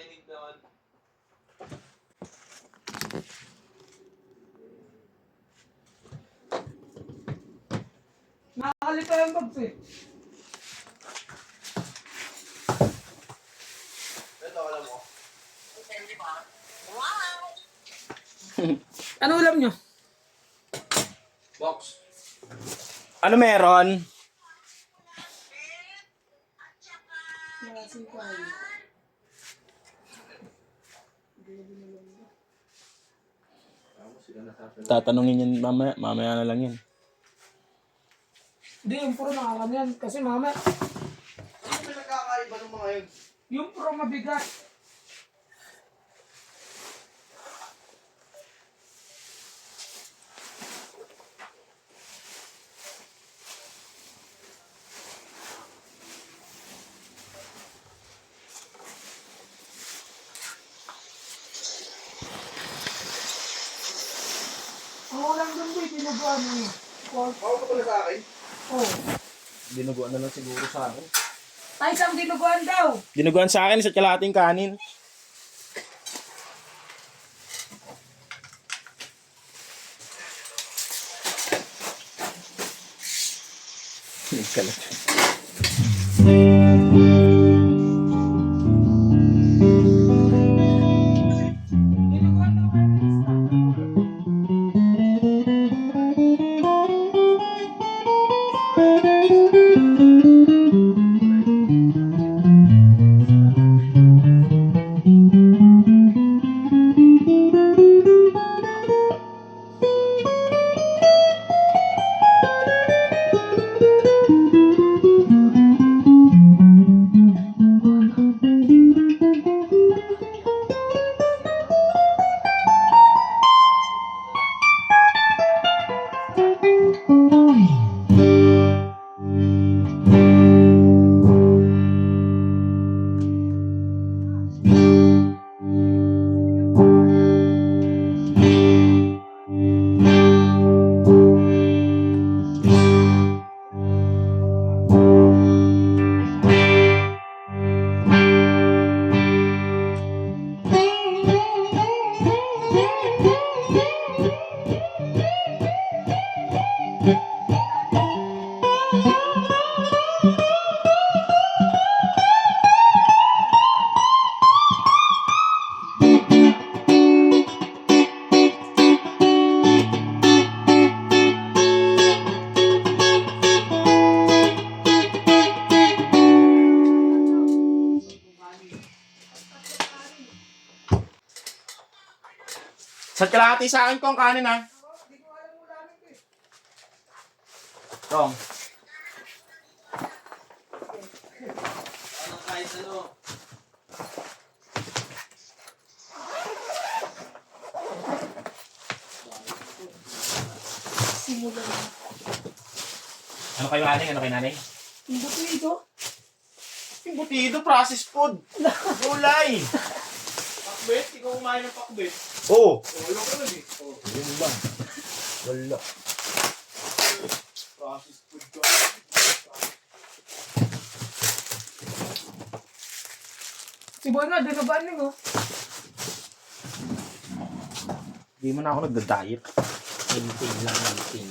nakinig naman. Nakakalito yung bags eh. Ito, alam mo. Ano ulam nyo? Box. Ano meron? Tatanungin yan mamaya. Mamaya na lang yan. Hindi, yung pro nakakam yan. Kasi mama, Ano ba nagkakaiba ng mga yun? yung pro mabigat. Ang ulam doon din, tinubuan mo yun. Mawag ka pala sa akin? Oh. Dinuguan na lang siguro sa akin. Ay, isang dinuguan daw. Dinuguan sa akin sa kalahating kanin. Kalat. Dinuguan daw kayo ng isda. Sa kalahati sa akin ko ang kanin ha. Tong. Ano kahit ano? Ano kayo aning? Ano kayo nanay? Yung buto ito. Embutido, processed food. Gulay. Pakbet? Ikaw kumain ng pakbet? Oo. Wala ka nun eh. Oh, Yun lang. Wala. processed food ka. Si Boy nga, dinuguan nyo. Hindi mo na ako nagda-diet. Tinting lang ang ting.